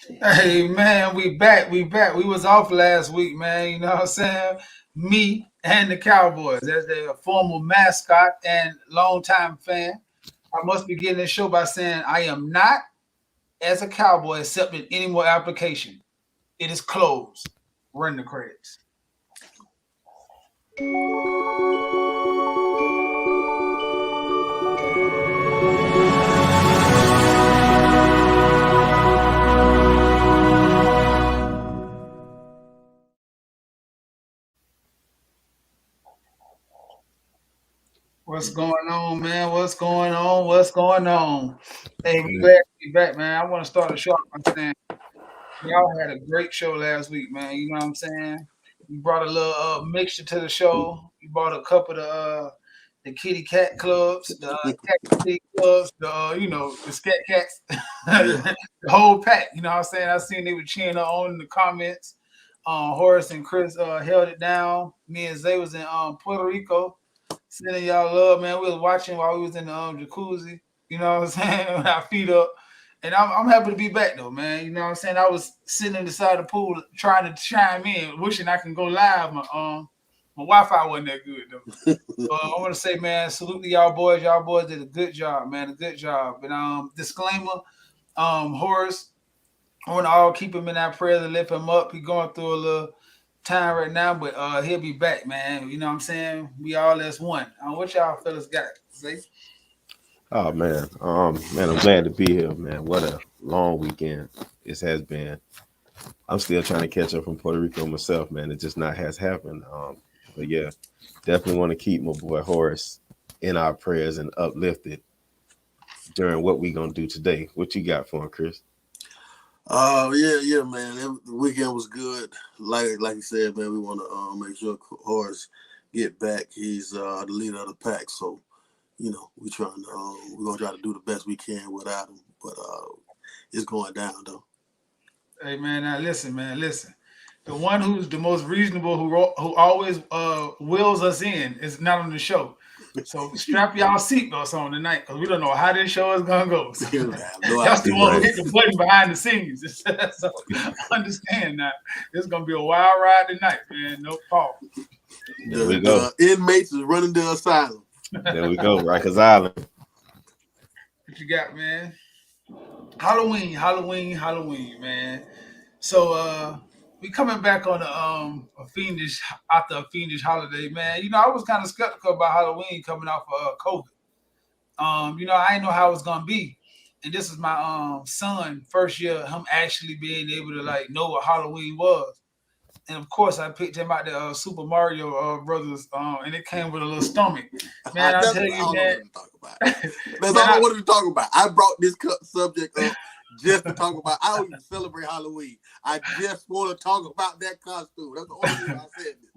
Hey man, we back. We back. We was off last week, man. You know what I'm saying? Me and the Cowboys. That's their former mascot and longtime fan. I must begin this show by saying I am not, as a Cowboy, accepting any more application. It is closed. Run the credits. What's going on, man? What's going on? What's going on? Hey, we glad to be back, man. I want to start the show off by saying y'all had a great show last week, man. You know what I'm saying? You brought a little mixture to the show. You brought a couple of the kitty cat clubs, the cat kitty clubs, the the scat cats, Yeah, the whole pack. You know what I'm saying? I seen they were cheering her on in the comments. Horace and Chris held it down. Me and Zay was in Puerto Rico. Sending y'all love, man. We was watching while we was in the jacuzzi. You know what I'm saying? With our feet up. And I'm happy to be back though, man. You know what I'm saying? I was sitting in the side of the pool trying to chime in, wishing I can go live. My Wi-Fi wasn't that good though. So I want to say, man, salute to y'all boys. Y'all boys did a good job, man. A good job. And disclaimer, Horace, I want to all keep him in our prayers and lift him up. He going through a little time right now, but he'll be back, man. You know what I'm saying? We all as one. What y'all fellas got? See? Oh man, I'm glad to be here, man. What a long weekend this has been. I'm still trying to catch up from Puerto Rico myself, man. It just not has happened. But yeah, definitely want to keep my boy Horace in our prayers and uplifted during what we gonna do today. What you got for him, Chris? yeah, man. The weekend was good. Like you said, man, we want to make sure Horace get back. He's the leader of the pack, so we're gonna try to do the best we can without him. But it's going down though. Hey, man, now listen, man, listen. The one who's the most reasonable, who always wills us in, is not on the show. So strap y'all seatbelts on tonight, because we don't know how this show is gonna go. So, No that's the idea. one who Right. hit the button behind the scenes. So understand that it's gonna be a wild ride tonight, man. No fault. There we go. The inmates is running the asylum. There we go. Rikers Island. What you got, man? Halloween, Halloween, Halloween, man. So we coming back on a fiendish after a fiendish holiday, man. You know, I was kind of skeptical about Halloween coming off of COVID. I didn't know how it was gonna be. And this is my son first year, him actually being able to like know what Halloween was. And of course, I picked him out the Super Mario Brothers, and it came with a little stomach. Man, I That's tell you, all I man, wanted to talk about. That's man, all I wanted to talk about. I brought this subject up just to talk about. I don't even celebrate Halloween. I just want to talk about that costume. That's the only reason I said this.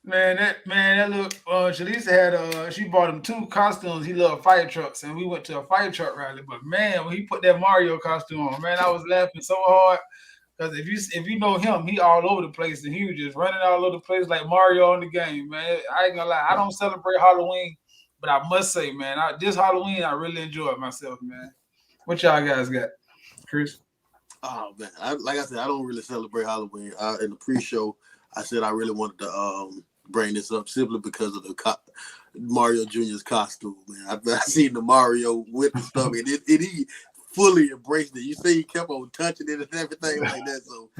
that look. Shalisa had she bought him two costumes. He loved fire trucks, and we went to a fire truck rally. But man, when he put that Mario costume on, man, I was laughing so hard. Because if you know him, he all over the place, and he was just running all over the place like Mario on the game, man. I ain't gonna lie, I don't celebrate Halloween, but I must say, man, this Halloween I really enjoyed myself, man. What y'all guys got, Chris? Oh man, like I said, I don't really celebrate Halloween. In the pre-show, I said I really wanted to bring this up simply because of the Mario Jr.'s costume. Man, I seen the Mario with the stuff, and he fully embraced it. You see, he kept on touching it and everything like that. So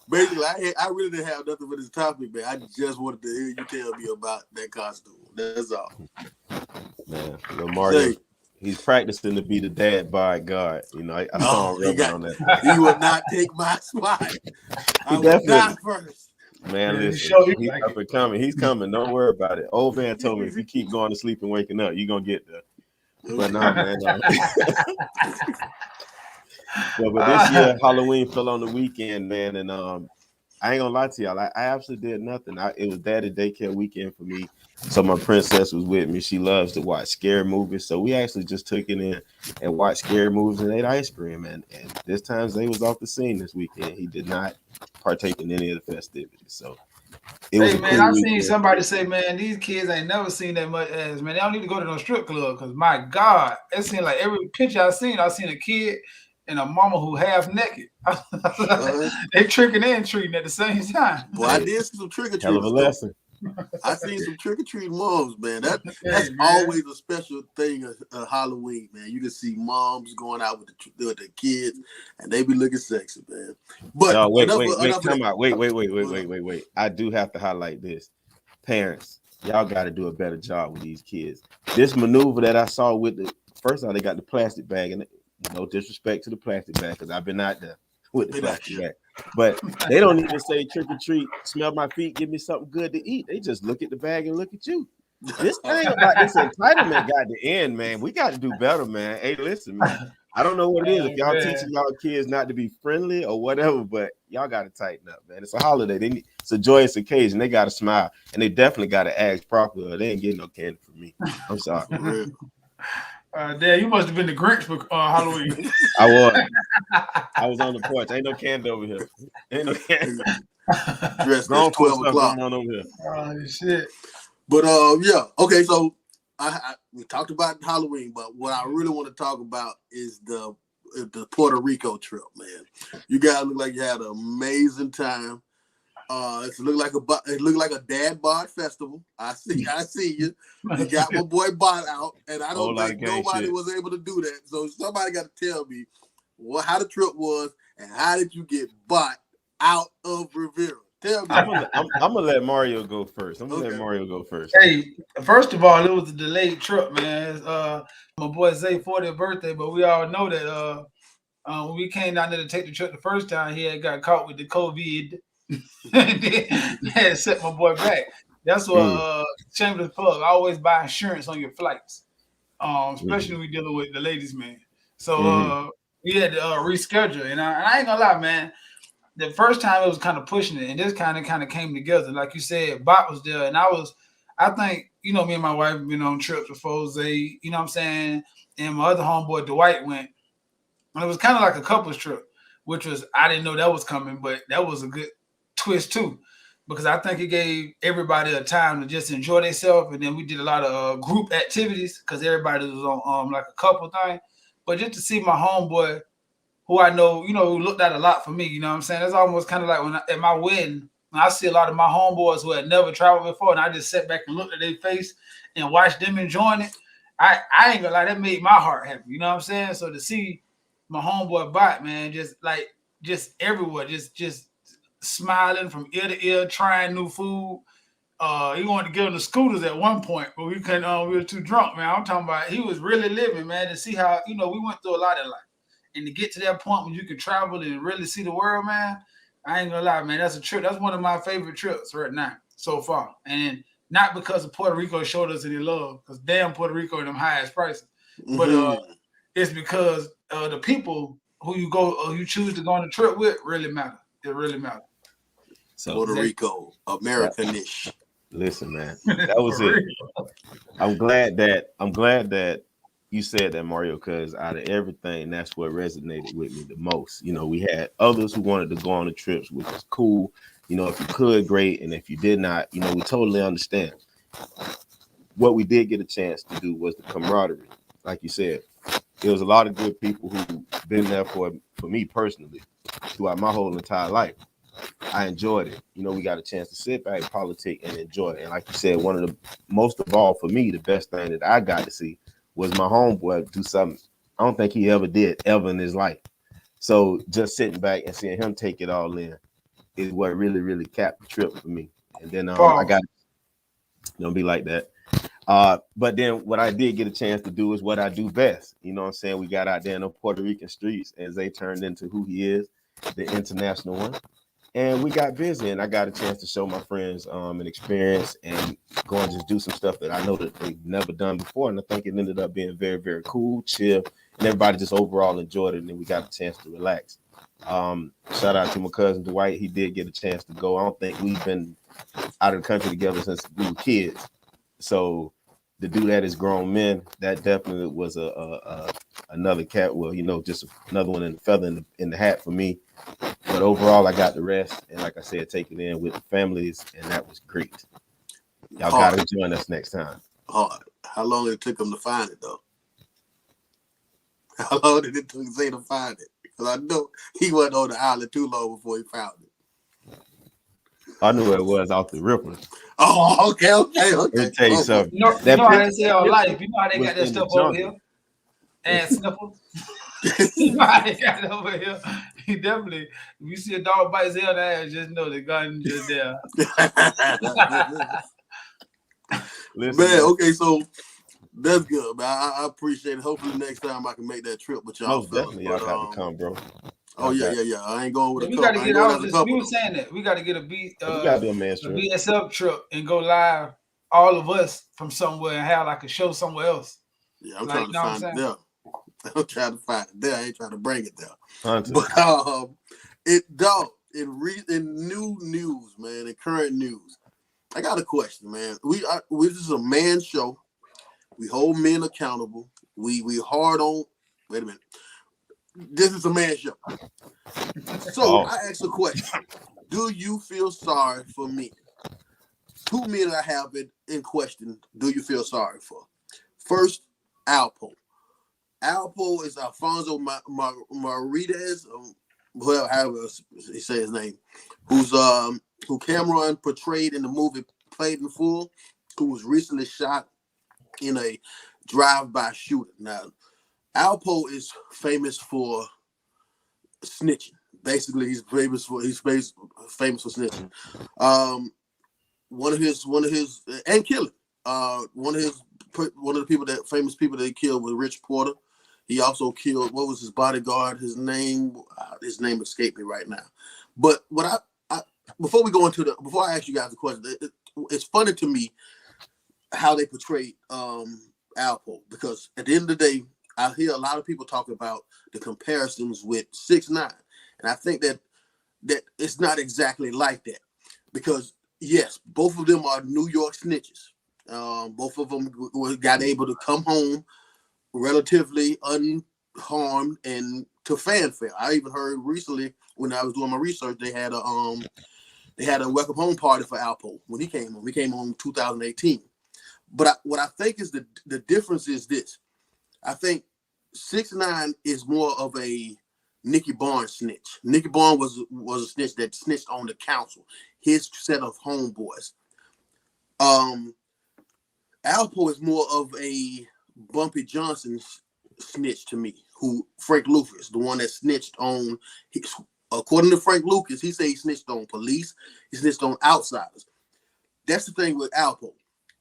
basically, I really didn't have nothing for this topic, man. I just wanted to hear you tell me about that costume. That's all. Man, Mario, he's practicing to be the dad by God. I saw him rubbing on that. He will not take my spot. I He will die definitely, first. man, Yeah, listen, show you he's like up it. and coming. He's coming. Don't worry about it. Old man told me if you keep going to sleep and waking up, you're gonna get there. But no, man. But this year Halloween fell on the weekend, man, and I ain't gonna lie to y'all. I absolutely did nothing. It was daddy daycare weekend for me. So my princess was with me. She loves to watch scary movies. So we actually just took it in and watched scary movies and ate ice cream. And this time Zay was off the scene this weekend. He did not partake in any of the festivities. So it was Hey a man, cool I seen weekend. somebody say, man, these kids ain't never seen that much ass, man. They don't need to go to no strip club because my God, it seemed like every picture I seen a kid and a mama who half naked. They tricking and treating at the same time. Boy, I did see some trick or Hell of a treaters. lesson. I seen some trick or treat moms, man. That's man. always a special thing of Halloween, man. You can see moms going out with the kids, and they be looking sexy, man. But no, wait, time out. Wait. I do have to highlight this. Parents, y'all got to do a better job with these kids. This maneuver that I saw with the first time they got the plastic bag, and no disrespect to the plastic bag, because I've been out there with the plastic bag. But they don't even say trick or treat, smell my feet, give me something good to eat. They just look at the bag and look at you. This thing about this entitlement got to end, man. We got to do better, man. Hey, listen, man. I don't know what it is. If y'all teaching y'all kids not to be friendly or whatever, but y'all got to tighten up, man. It's a holiday. It's a joyous occasion. They got to smile, and they definitely got to act properly, or they ain't getting no candy from me. I'm sorry. Dad, you must have been the Grinch for Halloween. I was on the porch. Ain't no candy over here. Ain't no candy. Dressed at 12 o'clock. On over here. Oh shit. But yeah, okay. So we talked about Halloween, but what I really want to talk about is the Puerto Rico trip, man. You guys look like you had an amazing time. It looked like a dad bod festival. I see you. You got my boy Bot out, and I don't think nobody was able to do that. So somebody got to tell me how the trip was and how did you get Bot out of Rivera? Tell me. I'm gonna let Mario go first. Hey, first of all, it was a delayed trip, man. It's, my boy Zay's 40th birthday, but we all know that when we came down there to take the trip the first time, he had got caught with the COVID. Had set my boy back. That's what shameless plug. I always buy insurance on your flights, especially when we dealing with the ladies, man. So we had to reschedule, and I ain't gonna lie, man. The first time it was kind of pushing it, and this kind of came together. Like you said, Bot was there, and I think, me and my wife have been on trips before. Zay, you know what I'm saying, and my other homeboy Dwight went, and it was kind of like a couples trip, which was, I didn't know that was coming, but that was a good twist too, because I think it gave everybody a time to just enjoy themselves, and then we did a lot of group activities because everybody was on like a couple thing. But just to see my homeboy, who I know, who looked at a lot for me, you know what I'm saying? It's almost kind of like at my wedding, when I see a lot of my homeboys who had never traveled before, and I just sat back and looked at their face and watched them enjoying it. I ain't gonna lie, that made my heart happy, you know what I'm saying? So to see my homeboy Bot, man, just everywhere, just smiling from ear to ear, trying new food. He wanted to get on the scooters at one point, but we couldn't. We were too drunk, man. I'm talking about he was really living, man. To see how we went through a lot in life, and to get to that point when you can travel and really see the world, man. I ain't gonna lie, man. That's a trip. That's one of my favorite trips right now so far, and not because of Puerto Rico showed us any love, because damn Puerto Rico in them highest prices, but it's because the people who you choose to go on the trip with really matter. It really matters. So Puerto Rico, American-ish. Listen, man, that was it. I'm glad that you said that, Mario, because out of everything, that's what resonated with me the most. We had others who wanted to go on the trips, which was cool. If you could, great, and if you did not, we totally understand. What we did get a chance to do was the camaraderie, like you said. There was a lot of good people who been there for me personally throughout my whole entire life. I enjoyed it. We got a chance to sit back, politic, and enjoy it. And like you said, one of the most of all for me, the best thing that I got to see was my homeboy do something I don't think he ever did in his life. So just sitting back and seeing him take it all in is what really, really capped the trip for me. And then I got don't be like that. But then what I did get a chance to do is what I do best. You know what I'm saying? We got out there in the Puerto Rican streets as they turned into who he is, the international one. And we got busy, and I got a chance to show my friends an experience and go and just do some stuff that I know that they've never done before. And I think it ended up being very, very cool, chill, and everybody just overall enjoyed it. And then we got a chance to relax. Shout out to my cousin Dwight. He did get a chance to go. I don't think we've been out of the country together since we were kids. So to do that as grown men, that definitely was another cat. Well, just another one in the feather in the hat for me. But overall, I got the rest, and like I said, take it in with the families, and that was great. Y'all got to join us next time. Hard. How long did it take them to find it, though? How long did it take Zay to find it? I know he wasn't on the island too long before he found it. I knew what it was off the ripper. Oh, okay. Let me tell you something. You know That how they picture say our life. You know how they was got that in the stuff over here? jungle. And sniffles. You know how they got it over here. He definitely, if you see a dog bite his head on the ass, just know the gun just there. Listen, Man, okay, so that's good, man. I appreciate it. Hopefully next time I can make that trip with y'all, most fellas. definitely y'all But got to come, bro. oh Y'all yeah. I ain't going with Yeah, a we got couple. to I ain't get going out. as a We couple were though. saying that we got to get we gotta do a man's a trip. BSF trip and go live, all of us from somewhere and have like a show somewhere else. Yeah, I'm Like, trying you to know what I'm find it saying? there. I'm trying to find it there. I ain't trying to bring it there. Hunter. But in new news, man, in current news, I got a question, man. This is a man show. We hold men accountable. We hard on. Wait a minute. This is a man show. So I asked a question. Do you feel sorry for me? 2 men I have in question. Do you feel sorry for? First, Alpo. Alpo is Alfonso Marides, well, however he say his name, who Cameron portrayed in the movie Played in Full, who was recently shot in a drive-by shooting. Now, Alpo is famous for snitching. Basically, he's famous for snitching. One of his and killing. One of the famous people that he killed was Rich Porter. He also killed, what was his bodyguard? His name escaped me right now. But what before I ask you guys the question, it's funny to me how they portrayed Alpo, because at the end of the day, I hear a lot of people talk about the comparisons with 6ix9ine, and I think that it's not exactly like that, because yes, both of them are New York snitches. Both of them got able to come home relatively unharmed and to fanfare. I even heard recently when I was doing my research, they had a welcome home party for Alpo when he came home. He came home in 2018. But what I think is the difference is this. I think 6ix9ine is more of a Nicky Barnes snitch. Nicky Barnes was a snitch that snitched on the council, his set of homeboys. Alpo is more of a Bumpy Johnson snitch to me, who Frank Lucas, the one that snitched on, according to Frank Lucas, he said he snitched on police, he snitched on outsiders. That's the thing with Alpo.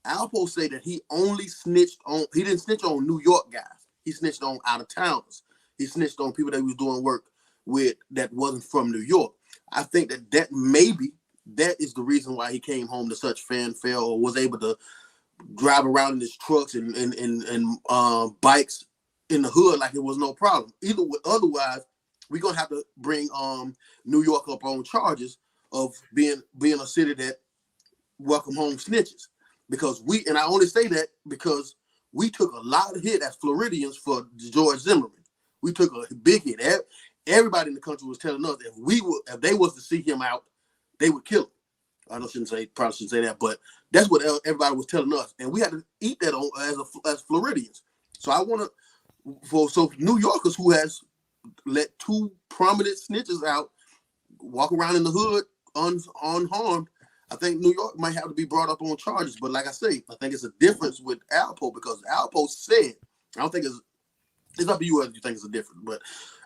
Alpo said that he didn't snitch on New York guys. He snitched on out of towners. He snitched on people that he was doing work with that wasn't from New York. I think that maybe that is the reason why he came home to such fanfare, or was able to drive around in his trucks and bikes in the hood like it was no problem. Otherwise, we're gonna have to bring New York up on charges of being a city that welcome home snitches. Because and I only say that because we took a lot of hit as Floridians for George Zimmerman. We took a big hit. Everybody in the country was telling us if they was to see him out, they would kill him. I probably shouldn't say that, but that's what everybody was telling us, and we had to eat that as Floridians. So I want to, New Yorkers who has let 2 prominent snitches out walk around in the hood unharmed, I think New York might have to be brought up on charges. But like I say, I think it's a difference with Alpo, because Alpo said, I don't think it's up to you whether you think it's a difference, but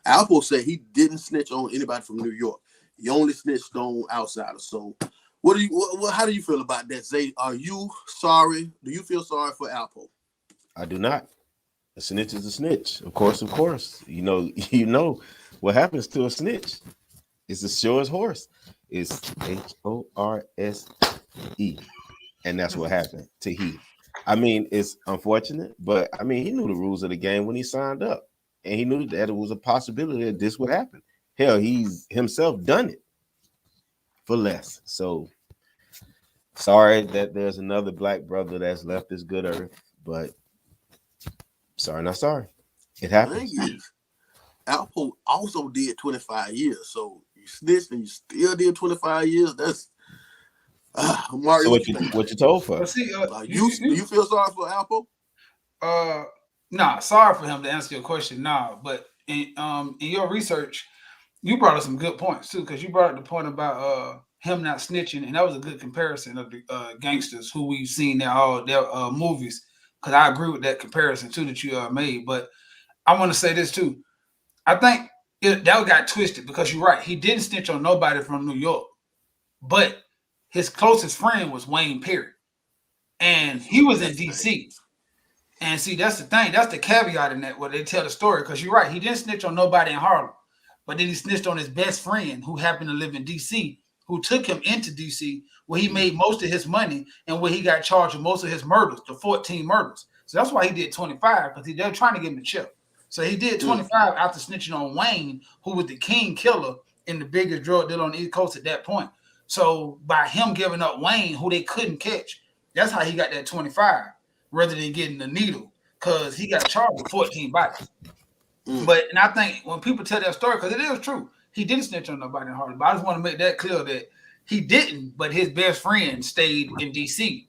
Alpo said he didn't snitch on anybody from New York. He only snitched on outsiders. So how do you feel about that, Zay? Are you sorry? Do you feel sorry for Alpo? I do not. A snitch is a snitch. Of course. You know what happens to a snitch. It's as sure as horse. It's HORSE. And that's what happened to he. I mean, it's unfortunate, but I mean, he knew the rules of the game when he signed up. And he knew that it was a possibility that this would happen. Hell, he's himself done it for less. So sorry that there's another black brother that's left this good earth, but sorry, not sorry. It happens. The thing is, Alpo also did 25 years. So you snitched and you still did 25 years. That's Mario. So what you told for? But see, do you feel sorry for Alpo? Nah, sorry for him to answer your question. Nah, but in your research, you brought up some good points too, because you brought up the point about him not snitching, and that was a good comparison of the gangsters who we've seen in all their movies. Because I agree with that comparison too that you made. But I want to say this too. I think that got twisted because you're right. He didn't snitch on nobody from New York, but his closest friend was Wayne Perry, and he was in That's the thing. D.C. And see, that's the thing. That's the caveat in that where they tell the story. Because you're right, he didn't snitch on nobody in Harlem, but then he snitched on his best friend who happened to live in D.C., who took him into D.C., where he made most of his money and where he got charged with most of his murders, the 14 murders. So that's why he did 25, because they were trying to get him to chill. So he did 25 after snitching on Wayne, who was the king killer and the biggest drug dealer on the East Coast at that point. So by him giving up Wayne, who they couldn't catch, that's how he got that 25 rather than getting the needle, because he got charged with 14 bodies. But and I think when people tell that story, because it is true, he didn't snitch on nobody in Harlem. But I just want to make that clear that he didn't, but his best friend stayed in DC,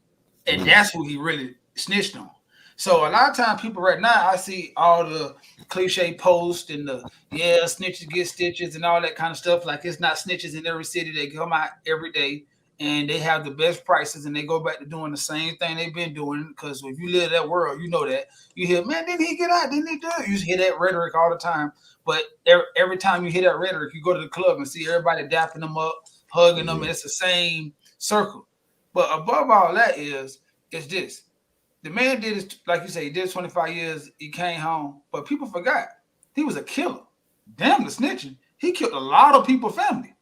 and that's who he really snitched on. So a lot of times people right now, I see all the cliche posts and the snitches get stitches and all that kind of stuff. Like it's not snitches in every city. They come out every day and they have the best prices and they go back to doing the same thing they've been doing. Because if you live that world, you know that. You hear, man, didn't he get out? Didn't he do it? You hear that rhetoric all the time. But every time you hear that rhetoric, you go to the club and see everybody dapping them up, hugging them, and it's the same circle. But above all that is this. The man did his, like you say, he did 25 years. He came home, but people forgot he was a killer. Damn the snitching. He killed a lot of people's family.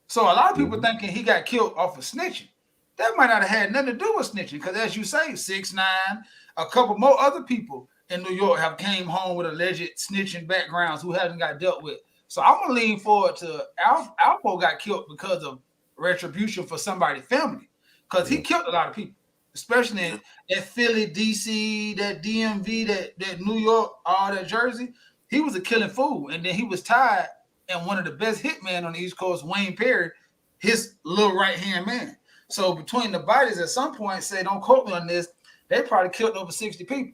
So a lot of people thinking he got killed off of snitching. That might not have had nothing to do with snitching, because as you say, 6ix9ine, a couple more other people in New York have came home with alleged snitching backgrounds who haven't got dealt with. So I'm gonna lean forward to Alpo got killed because of retribution for somebody's family, because he killed a lot of people, especially in that Philly, DC, that DMV, that New York, all that Jersey. He was a killing fool, and then he was tied. And one of the best hitmen on the East Coast, Wayne Perry, his little right-hand man. So between the bodies, at some point, say, don't quote me on this, they probably killed over 60 people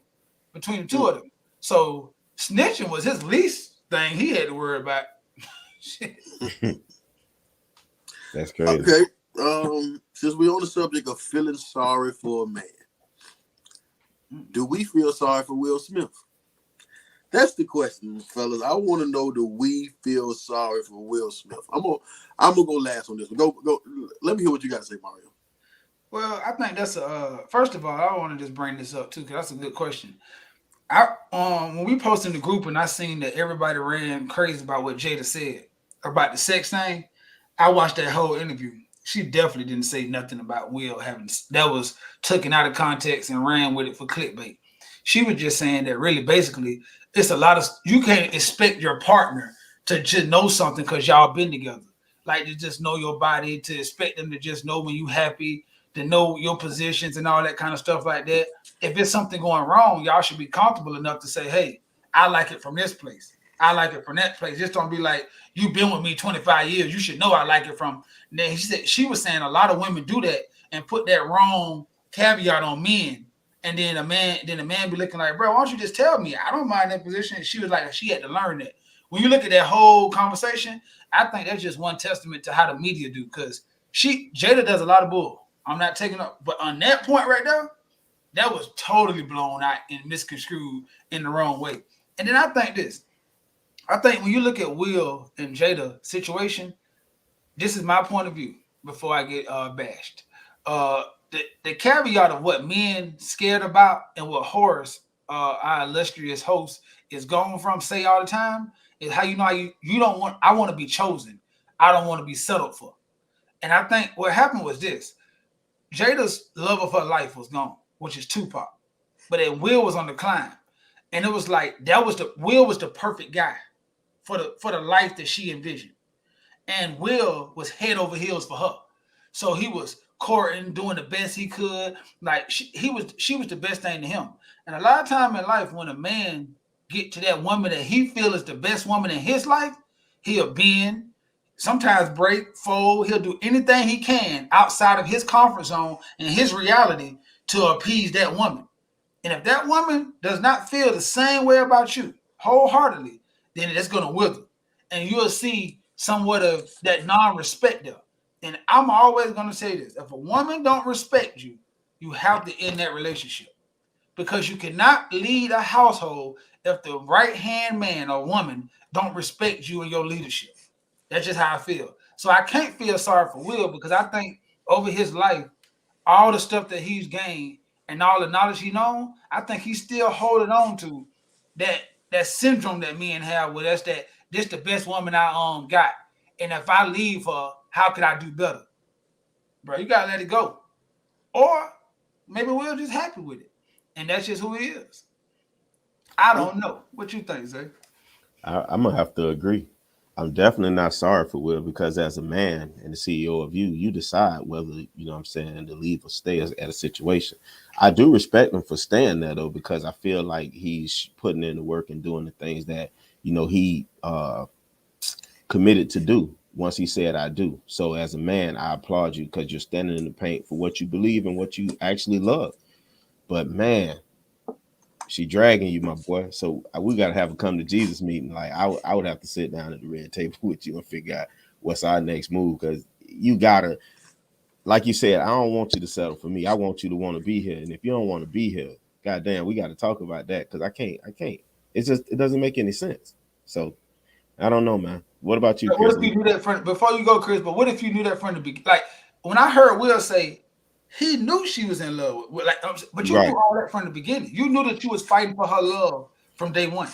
between the two of them. So snitching was his least thing he had to worry about. That's crazy. Okay. Since we're on the subject of feeling sorry for a man, do we feel sorry for Will Smith? That's the question, fellas. I want to know, do we feel sorry for Will Smith? I'm gonna go last on this. Go. Let me hear what you got to say, Mario. Well, I think that's first of all, I want to just bring this up too, because that's a good question. I when we posted in the group and I seen that everybody ran crazy about what Jada said about the sex thing, I watched that whole interview. She definitely didn't say nothing about Will having that was taken out of context and ran with it for clickbait. She was just saying that really basically it's a lot of you can't expect your partner to just know something because y'all been together. Like to just know your body, to expect them to just know when you happy, to know your positions and all that kind of stuff like that. If there's something going wrong, y'all should be comfortable enough to say, hey, I like it from this place. I like it from that place. Just don't be like, you've been with me 25 years. You should know I like it from. And then she was saying a lot of women do that and put that wrong caveat on men. And then the man be looking like, bro, why don't you just tell me? I don't mind that position. She was like, she had to learn that. When you look at that whole conversation, I think that's just one testament to how the media do. Because Jada does a lot of bull. I'm not taking up, but on that point right there, that was totally blown out and misconstrued in the wrong way. And then I think when you look at Will and Jada situation, this is my point of view before I get bashed. The caveat of what men scared about and what Horace, our illustrious host, is going from say all the time is how you know you don't want. I want to be chosen. I don't want to be settled for. And I think what happened was this: Jada's love of her life was gone, which is Tupac, but then Will was on the climb, and it was like Will was the perfect guy for the life that she envisioned. And Will was head over heels for her. So he was courting, doing the best he could. Like she was the best thing to him. And a lot of time in life, when a man get to that woman that he feels is the best woman in his life, he'll bend, sometimes break, fold. He'll do anything he can outside of his comfort zone and his reality to appease that woman. And if that woman does not feel the same way about you wholeheartedly, then that's gonna wither, and you'll see somewhat of that non-respect there. And I'm always gonna say this: if a woman don't respect you, you have to end that relationship because you cannot lead a household if the right hand man or woman don't respect you and your leadership. That's just how I feel. So I can't feel sorry for Will because I think over his life, all the stuff that he's gained and all the knowledge he known, I think he's still holding on to that that syndrome that men have where that's that this the best woman I got. And if I leave her, how could I do better? Bro, you gotta let it go. Or maybe Will just happy with it. And that's just who he is. I don't know. What you think, Zay? I'm gonna have to agree. I'm definitely not sorry for Will because as a man and the CEO of you decide whether what I'm saying to leave or stay at a situation. I do respect him for staying there though because I feel like he's putting in the work and doing the things that he committed to do once he said I do. So as a man, I applaud you because you're standing in the paint for what you believe and what you actually love. But man, she dragging you, my boy. So we got to have a come to Jesus meeting. Like I would have to sit down at the red table with you and figure out what's our next move because you gotta, like you said, I don't want you to settle for me. I want you to want to be here. And if you don't want to be here, goddamn, we got to talk about that because I can't. It doesn't make any sense. So I don't know, man. What about you, What Chris? if you knew that from before you go, Chris? But what if you knew that from the beginning? Like when I heard Will say he knew she was in love with, but you knew Right. all that from the beginning. You knew that you was fighting for her love from day one.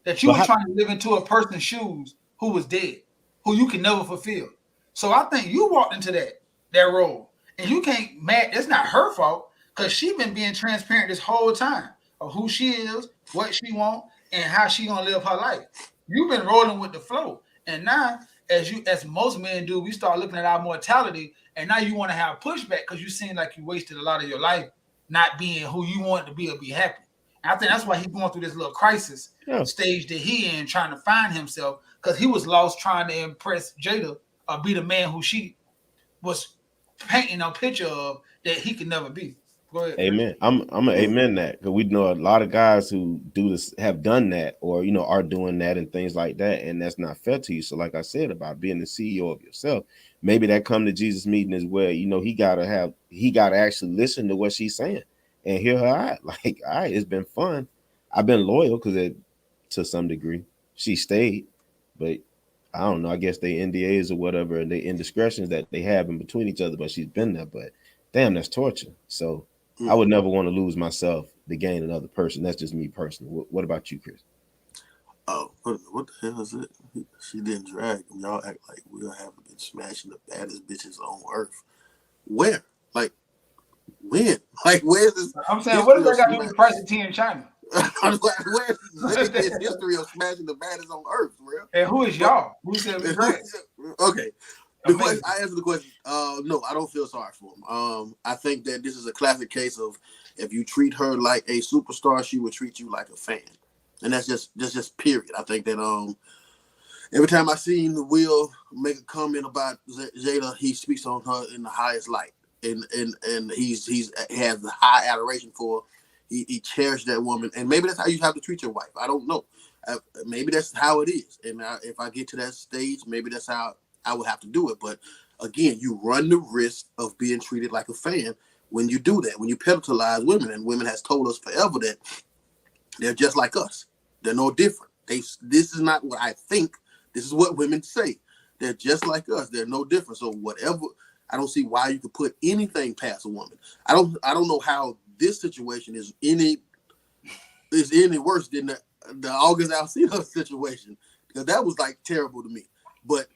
That you But were trying to live into a person's shoes who was dead, who you can never fulfill. So I think you walked into that role, and you can't mad. That's not her fault because she been being transparent this whole time of who she is, what she want, and how she gonna live her life. You've been rolling with the flow, and now as most men do, we start looking at our mortality, and now you want to have pushback because you seem like you wasted a lot of your life not being who you want to be or be happy. And I think that's why he's going through this little crisis yeah, stage that he in, trying to find himself because he was lost trying to impress Jada or be the man who she was painting a picture of that he could never be. Go ahead, Chris. amen. I'm gonna amen that because we know a lot of guys who do this have done that or are doing that and things like that, and that's not fair to you. So, like I said about being the CEO of yourself, maybe that come to Jesus meeting is where he gotta actually listen to what she's saying and hear her out. Like, all right, it's been fun. I've been loyal because to some degree she stayed, but I don't know. I guess they NDAs or whatever and they indiscretions that they have in between each other, but she's been there. But damn, that's torture. So I would never want to lose myself to gain another person. That's just me personally. What about you, Chris? Oh, what the hell is it? She didn't drag him. Y'all act like we'll have been smashing the baddest bitches on earth. Where? Like, when? Like, where's this I'm saying, what does history of that got to do with the price smash? of tea in China? Where's this history of smashing the baddest on earth, bro? And who is But y'all? Who said we drag? okay. Amazing. I answered the question. No, I don't feel sorry for him. I think that this is a classic case of if you treat her like a superstar, she will treat you like a fan, and that's just period. I think that every time I seen Will make a comment about Jada, he speaks on her in the highest light, and he has the high adoration for her. He cherished that woman, and maybe that's how you have to treat your wife. I don't know. Maybe that's how it is, and if I get to that stage, maybe that's how I would have to do it. But again, you run the risk of being treated like a fan when you do that, when you pedestalize women, and women has told us forever that they're just like us. They're no different. This is not what I think. This is what women say. They're just like us. They're no different. So whatever, I don't see why you could put anything past a woman. I don't know how this situation is any worse than the August Alsina situation, because that was like terrible to me. But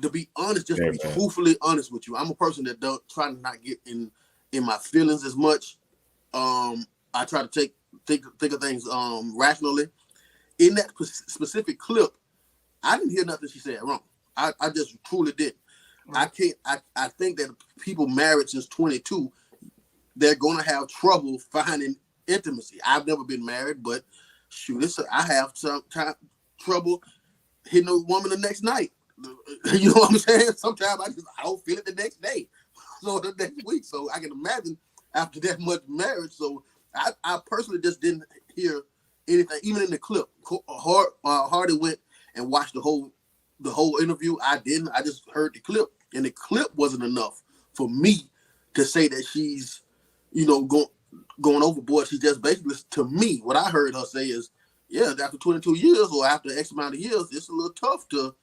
to be honest, just to be truthfully honest with you, I'm a person that don't try to not get in my feelings as much. I try to think of things rationally. In that specific clip, I didn't hear nothing she said wrong. I just truly didn't. Right. I think that people married since 22, they're gonna have trouble finding intimacy. I've never been married, but shoot, I have some trouble hitting a woman the next night. You know what I'm saying? Sometimes I don't feel it the next day, so the next week. So I can imagine after that much marriage. So I personally just didn't hear anything, even in the clip. Hardy went and watch the whole interview. I didn't. I just heard the clip, and the clip wasn't enough for me to say that she's, going overboard. She just basically, to me, what I heard her say is, yeah, after 22 years or after X amount of years, it's a little tough to,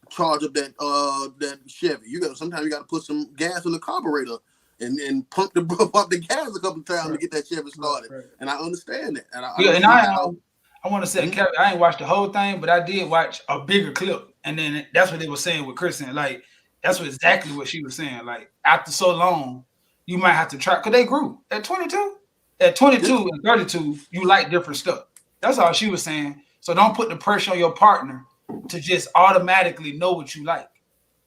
charge up that Chevy. Sometimes you got to put some gas in the carburetor and pump the gas a couple of times to get that Chevy started. Right. And I understand that. And I want to say, I ain't watched the whole thing, but I did watch a bigger clip, and then that's what they were saying with Kristen. Like, that's exactly what she was saying. Like, after so long, you might have to try, because they grew at 22. At 22 and 32, you like different stuff. That's all she was saying. So don't put the pressure on your partner to just automatically know what you like.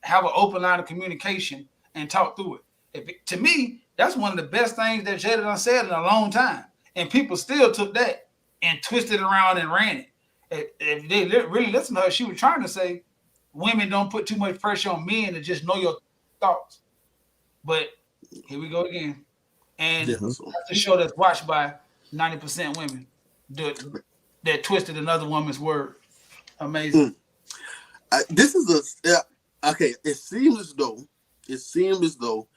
Have an open line of communication and talk through it. To me, that's one of the best things that Jada done said in a long time. And people still took that and twisted around and ran it. If they really listen to her, she was trying to say, women don't put too much pressure on men to just know your thoughts. But here we go again. And that's a show that's watched by 90% women that twisted another woman's word. Amazing. This is okay. It seems as though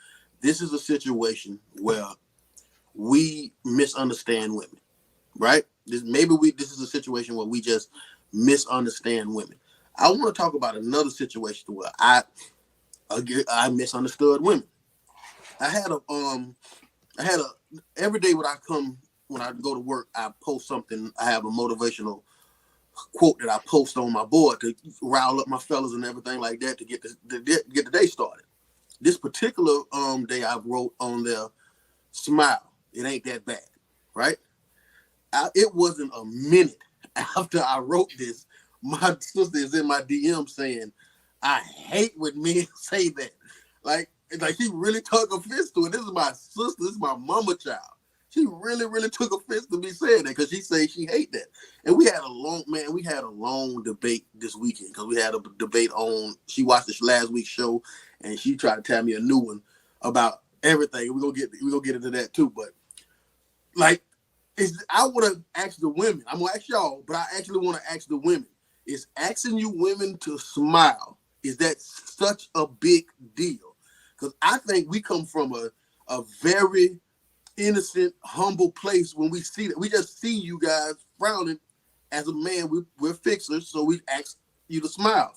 this is a situation where we misunderstand women, right? This is a situation where we just misunderstand women. I want to talk about another situation where I misunderstood women. I had a every day when I go to work, I post something. I have a motivational quote that I post on my board to rile up my fellas and everything like that to get the day started. This particular day I wrote on there, smile. It ain't that bad, right? It wasn't a minute after I wrote this, my sister is in my DM saying, I hate when men say that. Like she really took offense to it. This is my sister. This is my mama child. She really, really took offense to me saying that because she says she hate that. And we had a long debate this weekend because we had a debate on, she watched this last week's show and she tried to tell me a new one about everything. We're gonna get into that too. But like, I would have asked the women. I'm gonna ask y'all, but I actually want to ask the women. Is asking you women to smile, is that such a big deal? Because I think we come from a very innocent, humble place when we see that. We just see you guys frowning. As a man, we're fixers, so we ask you to smile.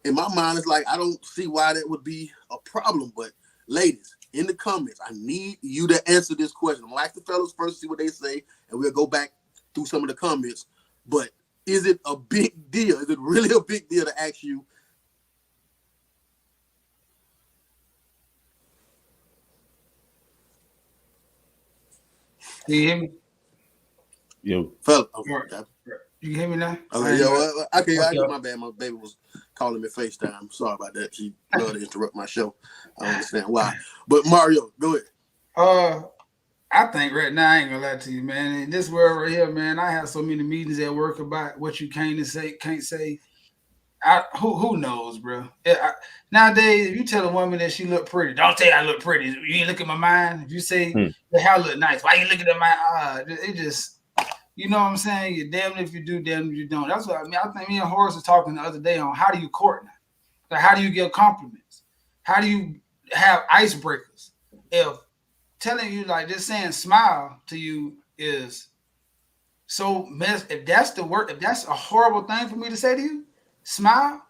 In my mind, it's like, I don't see why that would be a problem. But ladies, in the comments, I need you to answer this question. I'm gonna ask the fellas first, see what they say, and we'll go back through some of the comments. But is it a big deal? Is it really a big deal to ask you? Do you hear me? Yo. Fella. You hear me now? Okay, my bad. My baby was calling me FaceTime. Sorry about that. She loved to interrupt my show. I don't understand why. But Mario, go ahead. I think right now, I ain't gonna lie to you, man. In this world right here, man, I have so many meetings at work about what you can't say. Who knows, bro? Nowadays, if you tell a woman that she look pretty, don't say I look pretty. You ain't look at my mind. If you say the hair look nice, why you looking at my eye? It just, you know what I'm saying? You're damn if you do, damn if you don't. That's what I mean. I think me and Horace was talking the other day on how do you court now? Like, how do you give compliments? How do you have icebreakers? If telling you, like, just saying smile to you is so if that's the word, if that's a horrible thing for me to say to you, smile.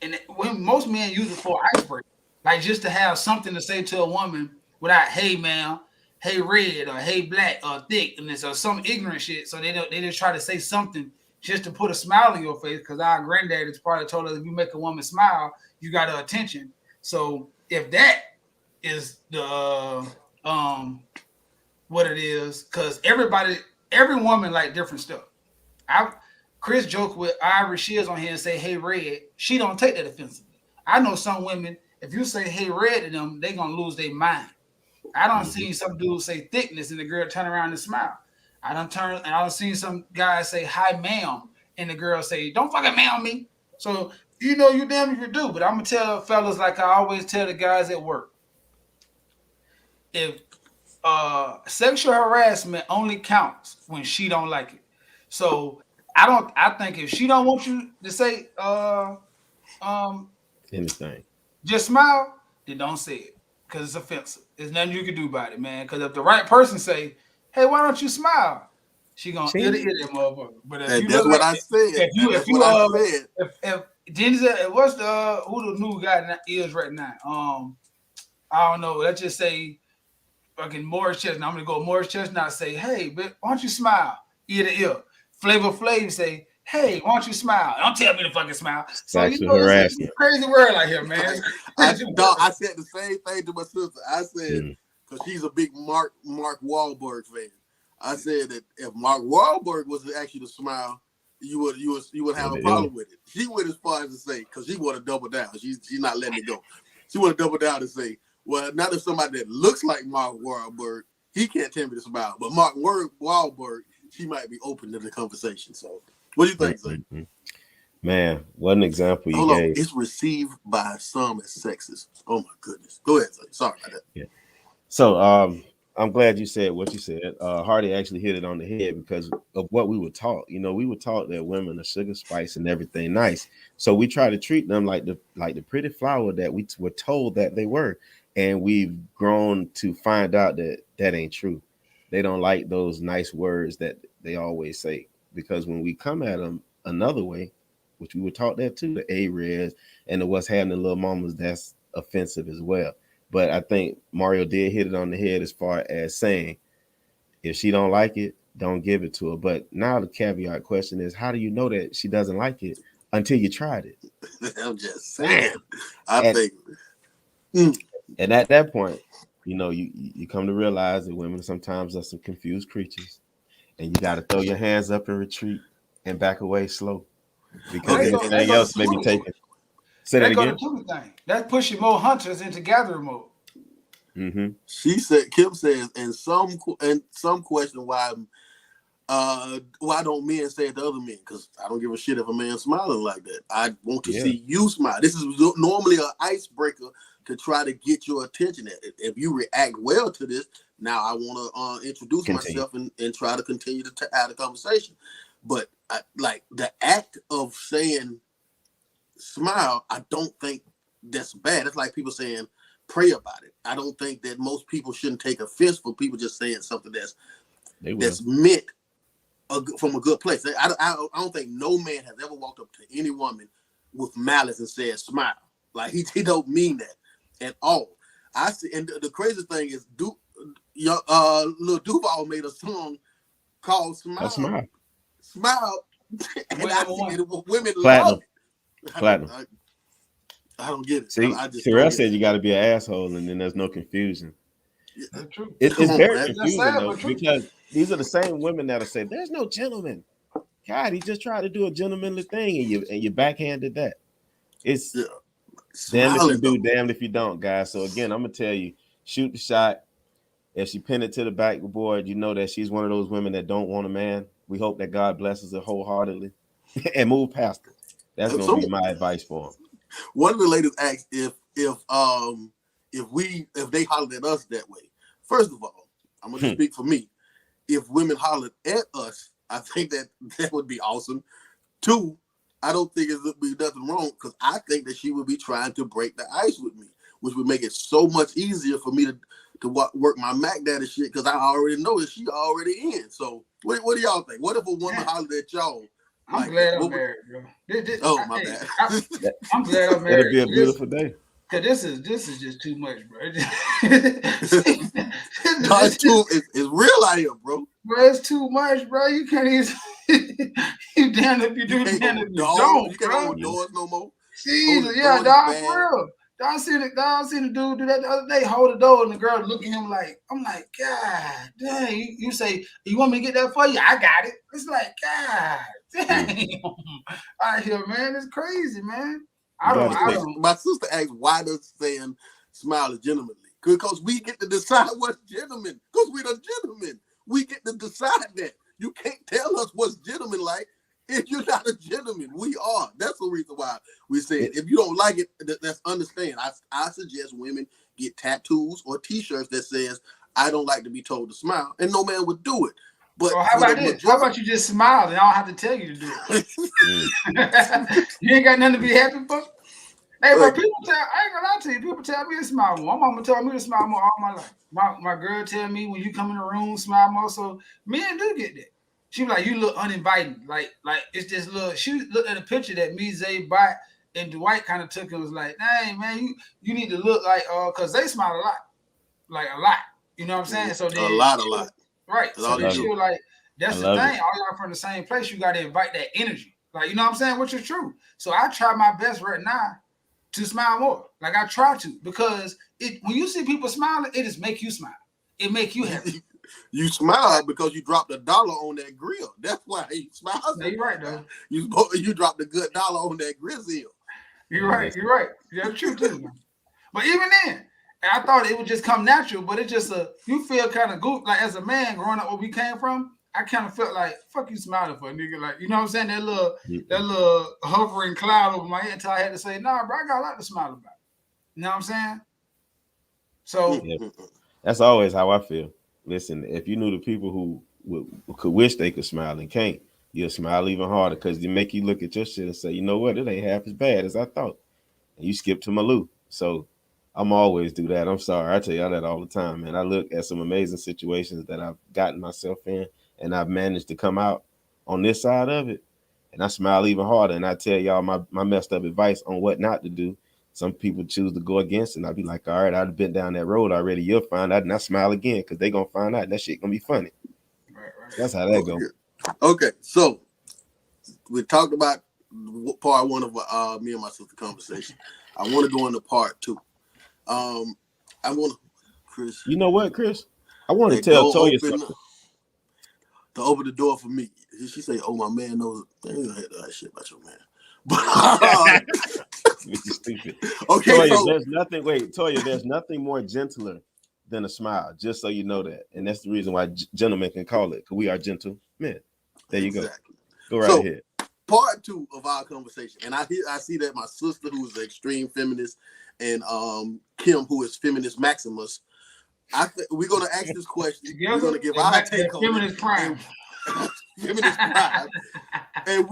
And when most men use it for icebreaker, like just to have something to say to a woman without, hey man, hey red, or hey black, or thick, and or some ignorant shit. So they just try to say something just to put a smile on your face. Because our granddad has probably told us, if you make a woman smile, you got her attention. So if that is the what it is, because every woman like different stuff. Chris joked with Irish Shears on here and say, hey, red. She don't take that offensively. I know some women, if you say, hey, red to them, they going to lose their mind. I don't see some dudes say thickness and the girl turn around and smile. I don't see some guys say, hi, ma'am, and the girl say, don't fucking ma'am me. So, you damn if you do. But I'm going to tell fellas like I always tell the guys at work. If sexual harassment only counts when she don't like it. So I think if she don't want you to say um Anything. just smile, then don't say it because it's offensive. There's nothing you can do about it, man. Because if the right person say, "Hey, why don't you smile?" She gonna ear to See? ear that motherfucker. But if And you that's look what like I said. And if that's you what I said. if Denzel, what's the who the new guy is right now? I don't know. Let's just say fucking Morris Chestnut. I'm gonna go Morris Chestnut. Say, hey, bitch, why don't you smile ear to ear? Flavor Flav say, hey, why don't you smile? Don't tell me to fucking smile. So you Sexual know it's a harassment. crazy world out here, man. It's crazy world. I said the same thing to my sister. I said, Mm. because she's a big Mark Wahlberg fan. I said that if Mark Wahlberg was actually to smile, you would have a problem with it. She went as far as to say, because she want to double down. She's not letting it go. She want to double down and say, well, not if somebody that looks like Mark Wahlberg, he can't tell me to smile. But Mark Wahlberg, she might be open to the conversation. So, what do you think, Zay? Mm-hmm. Man, what an example you Hold on, gave. it's received by some as sexist. Oh my goodness. Go ahead, Zay. Sorry about that. Yeah. So I'm glad you said what you said. Hardy actually hit it on the head because of what we were taught. You know, we were taught that women are sugar, spice, and everything nice. So we try to treat them like the pretty flower that we were told that they were, and we've grown to find out that that ain't true. They don't like those nice words that they always say because when we come at them another way, which we were taught that too, the A-Reds and the what's happening little mamas, that's offensive as well. But I think Mario did hit it on the head as far as saying, if she don't like it, don't give it to her. But now the caveat question is, how do you know that she doesn't like it until you tried it? I'm just saying. I And think. and at that point, you know, you come to realize that women sometimes are some confused creatures, and you got to throw your hands up and retreat and back away slow because Okay, That anything go to else may be Tootie. taken. Say that That go to again. Tootie thing. That's pushing more hunters into gathering mode. Mm-hmm. she said. Kim says, and some question why don't men say it to other men? Because I don't give a shit if a man smiling like that. I want to Yeah. see you smile. This is normally an icebreaker to try to get your attention. If you react well to this, now I want to introduce Continue. myself and try to continue to have a conversation. But like the act of saying smile, I don't think that's bad. It's like people saying pray about it. I don't think that most people shouldn't take offense for people just saying something They will. that's meant from a good place. I don't think no man has ever walked up to any woman with malice and said smile. Like he don't mean that at all. I see, and the crazy thing is, Lil Duval made a song called Oh, "Smile." smile. Smile, and Went I number see one. it. Women love Platinum. it. Platinum. I don't get it. See, I just don't Terrell get it. said you got to be an asshole, and then there's no confusion. That's true. Come It's on, very man. That's confusing sad, though but true. because these are the same women that'll say, "There's no gentleman." God, he just tried to do a gentlemanly thing, and you backhanded that. It's Yeah. damned if you Smiling do, though. damned if you don't, guys. So again, I'm gonna tell you, shoot the shot. If she pin it to the backboard, you know that she's one of those women that don't want a man. We hope that God blesses her wholeheartedly and move past it. That's gonna So be my advice for him. one of the ladies asked if they hollered at us that way. First of all, I'm gonna just speak for me. If women hollered at us, I think that would be awesome. Two, I don't think it would be nothing wrong because I think that she would be trying to break the ice with me, which would make it so much easier for me to work my Mac Daddy shit because I already know that she already in. So what do y'all think? What if a woman hollered at y'all I'm like that? glad I'm What would? married, bro. Oh my bad. I'm glad I'm It'll married. be a beautiful day. Cause this is just too much, bro. No, it's real out here, bro. Bro, it's too much, bro. You can't even you damn if you You do, can't damn go if with you doors. don't, You can't bro. go with doors no more. Holding Jesus, the yeah, door is dog, bad. for real. Dog seen the dude do that the other day, hold the door, and the girl look at him like, I'm like, God dang. You say, you want me to get that for you? I got it. It's like, God damn. Out here, man. It's crazy, man. You got to I take. don't. My sister asked, why does saying smile legitimately? Because we get to decide what's gentleman. Because we're the gentlemen. We get to decide that. You can't tell us what's gentleman like if you're not a gentleman. We are. That's the reason why we say it. If you don't like it, let's understand. I suggest women get tattoos or t-shirts that says, I don't like to be told to smile. And no man would do it. But Or how for the about this? How majority, about you just smile and I don't have to tell you to do it? You ain't got nothing to be happy for. Hey, bro, like, people tell I ain't gonna lie to you. People tell me to smile more. My mama told me to smile more all my life. My girl tell me when you come in the room, smile more. So men do get that. She be like, you look uninviting. Like it's this little. She looked at a picture that me, Zay, Bot, and Dwight kind of took and was like, "Hey, man, you need to look like cause they smile a lot, like a lot. You know what I'm saying? So a then, lot, a lot. right? That's So all I they then love she it. do. was like, I that's the love thing. it. All y'all from the same place. You got to invite that energy. Like you know what I'm saying? Which is true. So I try my best right now to smile more. Like I try to because it when you see people smiling, it just make you smile. It make you happy. You smile because you dropped $1 on that grill. That's why you smile No, so you're much, right man. though. You dropped a good dollar on that grizzle. You're Man, right. You're right. Yeah, that's true too. Man. But even then, I thought it would just come natural. But it just you feel kind of good. Like as a man growing up where we came from, I kind of felt like fuck you smiling for a nigga. Like you know what I'm saying? That little hovering cloud over my head until I had to say, nah, bro, I got a lot to smile about. You know what I'm saying? So yeah, that's always how I feel. Listen, if you knew the people who could wish they could smile and can't, you'll smile even harder because they make you look at your shit and say, you know what, it ain't half as bad as I thought. And you skip to Malou. So I'm always do that. I'm sorry. I tell y'all that all the time, man. I look at some amazing situations that I've gotten myself in and I've managed to come out on this side of it. And I smile even harder. And I tell y'all my messed up advice on what not to do. Some people choose to go against it. And I'll be like, all right, I've been down that road already. You'll find out. And I smile again because they going to find out. And that shit going to be funny. right. That's how that go. Okay, so we talked about part one of me and my sister conversation. I want to go into part two. I want to, Chris, You know what, Chris? I want to that tell door Toya open something. to open the door for me. She say, "Oh, my man knows." I ain't gonna hate that shit about your man. But You stupid. okay, Toya, so Toya, there's nothing more gentler than a smile, just so you know that. And that's the reason why gentlemen can call it, because we are gentle men. There you go. exactly. Go right So ahead. part two of our conversation, and I see that my sister, who is an extreme feminist, and Kim, who is feminist maximus. We're gonna ask this question. We're Together, gonna give our take on it, feminist prime. and feminist pride. And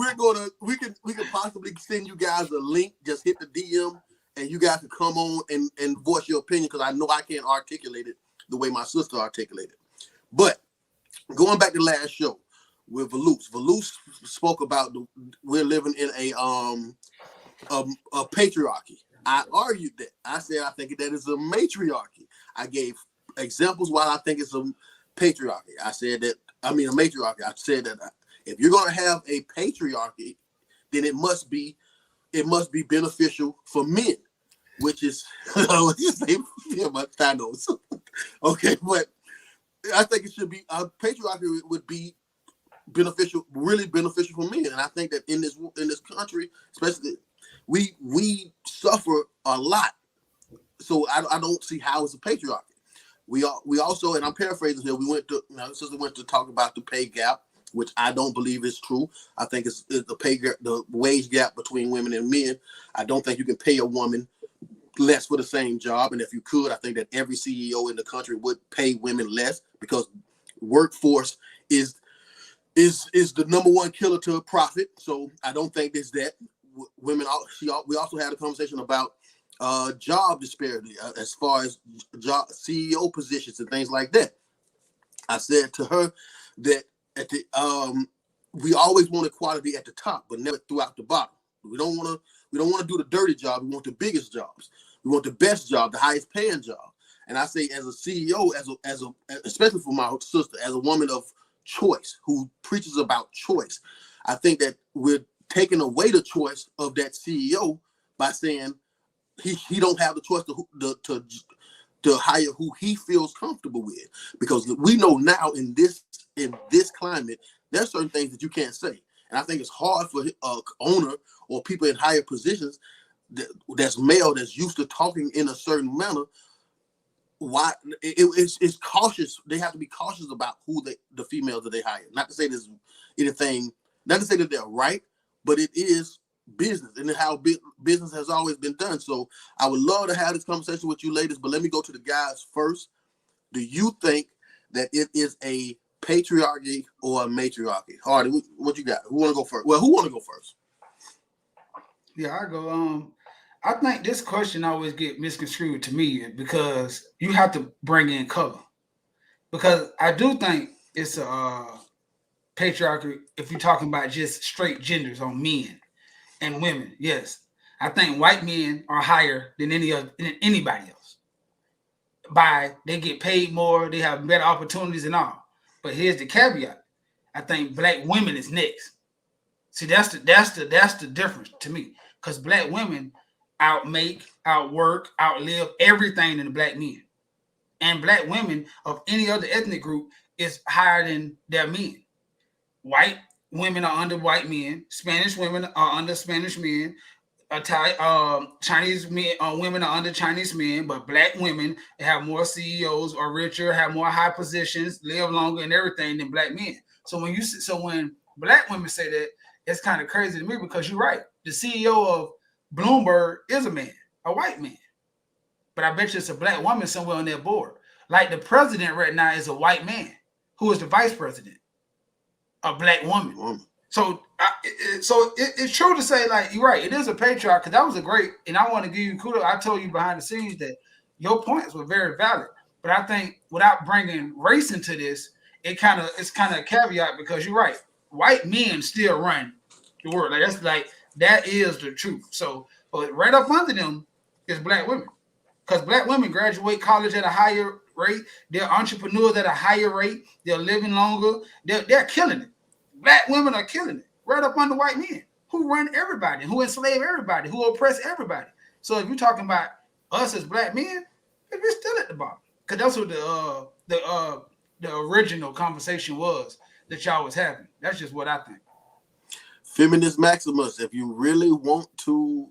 we can possibly send you guys a link. Just hit the DM, and you guys can come on and voice your opinion because I know I can't articulate it the way my sister articulated. But going back to last show with Valoose spoke about we're living in a patriarchy. I argued that. I said I think that is a matriarchy. I gave examples why I think it's a patriarchy. I said that a matriarchy. I said that if you're going to have a patriarchy, then it must be beneficial for men, which is what you say, Thanos. Okay, but I think it should be patriarchy would be beneficial, really beneficial for men, and I think that in this country, especially, we suffer a lot. So I don't see how it's a patriarchy. We also, and I'm paraphrasing here, the sister went to talk about the pay gap, which I don't believe is true. I think it's the pay gap, the wage gap between women and men. I don't think you can pay a woman less for the same job. And if you could, I think that every CEO in the country would pay women less because workforce is the number one killer to profit. So I don't think there's that. Women, we also had a conversation about job disparity as far as job CEO positions and things like that. I said to her that at the we always want equality at the top, but never throughout the bottom. We don't want to do the dirty job. We want the biggest jobs. We want the best job, the highest paying job. And I say, as a CEO, especially for my sister, as a woman of choice who preaches about choice, I think that we're taking away the choice of that CEO by saying he don't have the choice to hire who he feels comfortable with, because we know now in this climate there's certain things that you can't say, and I think it's hard for owner or people in higher positions that's male, that's used to talking in a certain manner. Why it's cautious. They have to be cautious about the females that they hire. Not to say there's anything, not to say that they're right, but it is business and how business has always been done. So I would love to have this conversation with you ladies, but let me go to the guys first. Do you think that it is a patriarchy or a matriarchy? Hardy, what you got? Who want to go first? Well, who want to go first? Yeah, I go. I think this question always get misconstrued to me because you have to bring in color. Because I do think it's a patriarchy if you're talking about just straight genders on men and women. Yes, I think white men are higher than anybody else. By they get paid more, they have better opportunities and all. But here's the caveat: I think black women is next. See, that's the difference to me. Because black women outmake, outwork, outlive everything in the black men. And black women of any other ethnic group is higher than their men. White women are under white men. Spanish women are under Spanish men. Chinese men, women are under Chinese men, but black women have more CEOs or richer, have more high positions, live longer, and everything than black men. So when black women say that, it's kind of crazy to me because you're right. The CEO of Bloomberg is a man, a white man, but I bet you it's a black woman somewhere on that board. Like the president right now is a white man who is the vice president, a black woman. So, it's true to say, like, you're right. It is a patriarch because that was a great, and I want to give you kudos. I told you behind the scenes that your points were very valid. But I think without bringing race into this, it's kind of a caveat because you're right. White men still run the world. That is the truth. So, but right up under them is black women because black women graduate college at a higher rate. They're entrepreneurs at a higher rate. They're living longer. They're killing it. Black women are killing it right up under white men who run everybody, who enslave everybody, who oppress everybody. So if you're talking about us as black men, we're still at the bottom because that's what the original conversation was that y'all was having. That's just what I think. Feminist Maximus, if you really want to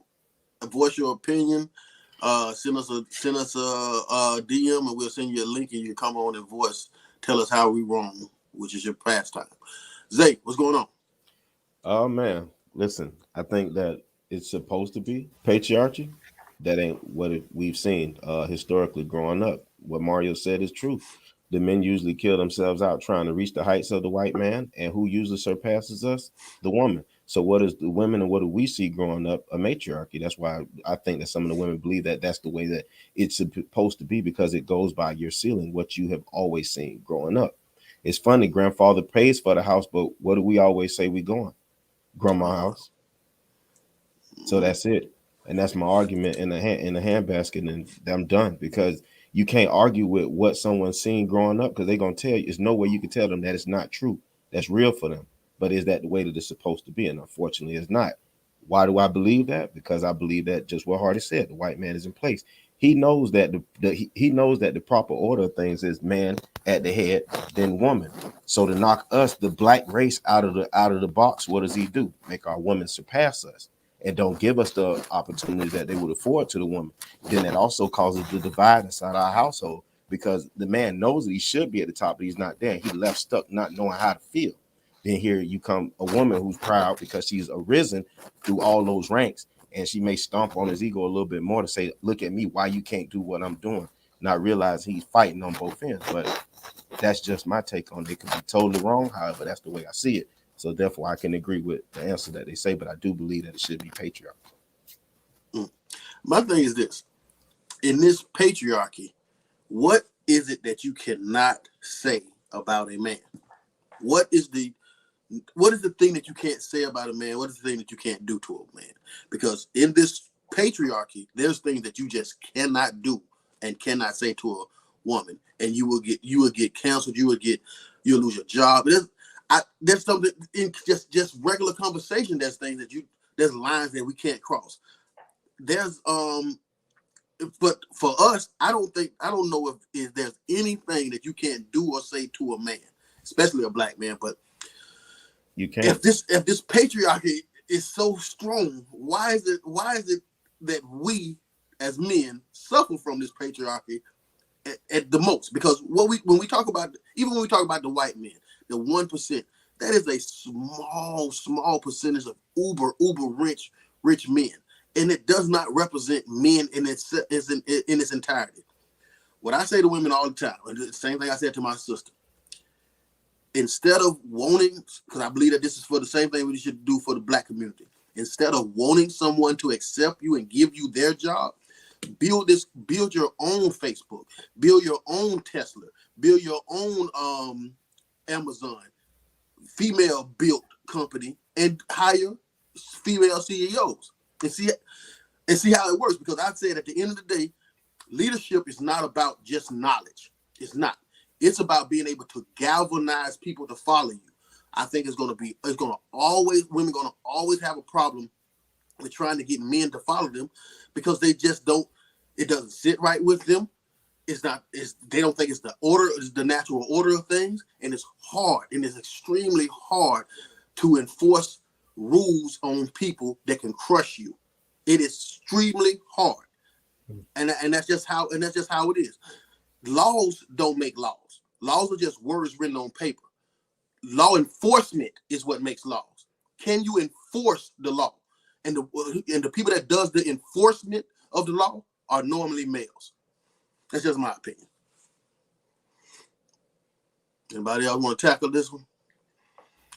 voice your opinion, send us a DM and we'll send you a link and you come on and tell us how we wrong, which is your pastime. Zay, what's going on? Oh man, listen, I think that it's supposed to be patriarchy. That ain't what we've seen historically growing up. What Mario said is true. The men usually kill themselves out trying to reach the heights of the white man, and who usually surpasses us? The woman. So what is the women and what do we see growing up? A matriarchy. That's why I think that some of the women believe that that's the way that it's supposed to be because it goes by your ceiling, what you have always seen growing up. It's funny, grandfather pays for the house, but what do we always say we going? Grandma's house. So that's it. And that's my argument in the handbasket, and I'm done because you can't argue with what someone's seen growing up because they're gonna tell you. There's no way you can tell them that it's not true. That's real for them. But is that the way that it's supposed to be? And unfortunately, it's not. Why do I believe that? Because I believe that just what Hardy said, the white man is in place. He knows that he knows that the proper order of things is man at the head, then woman. So to knock us, the black race, out of the box, what does he do? Make our women surpass us and don't give us the opportunities that they would afford to the woman. Then that also causes the divide inside our household because the man knows that he should be at the top, but he's not there. He left stuck, not knowing how to feel. Then here you come a woman who's proud because she's arisen through all those ranks, and she may stomp on his ego a little bit more to say, look at me, why you can't do what I'm doing, not realize he's fighting on both ends. But that's just my take on it. It could be totally wrong, however, that's the way I see it. So therefore I can agree with the answer that they say, but I do believe that it should be patriarchy. My thing is this: in this patriarchy, what is it that you cannot say about a man? What is the thing that you can't say about a man? What is the thing that you can't do to a man? Because in this patriarchy, there's things that you just cannot do and cannot say to a woman, and you will get canceled. You'll lose your job. There's something in just regular conversation. There's things there's lines that we can't cross. There's but for us, I don't know if there's anything that you can't do or say to a man, especially a black man. But you can't. If this patriarchy is so strong, why is it that we as men suffer from this patriarchy at the most? Because when we talk about the white men, the 1%, that is a small percentage of uber rich men, and it does not represent men in its entirety. What I say to women all the time, and the same thing I said to my sister: instead of wanting, because I believe that this is for the same thing we should do for the Black community. Instead of wanting someone to accept you and give you their job, build your own Facebook, build your own Tesla, build your own Amazon, female built company, and hire female CEOs and see how it works. Because I said at the end of the day, leadership is not about just knowledge. It's not. It's about being able to galvanize people to follow you. I think women gonna always have a problem with trying to get men to follow them because they just don't. It doesn't sit right with them. They don't think it's the natural order of things, and it's hard, and it's extremely hard to enforce rules on people that can crush you. It is extremely hard, and that's just how it is. Laws don't make laws. Laws are just words written on paper. Law enforcement is what makes laws. Can you enforce the law? And the people that does the enforcement of the law are normally males. That's just my opinion. Anybody else want to tackle this one?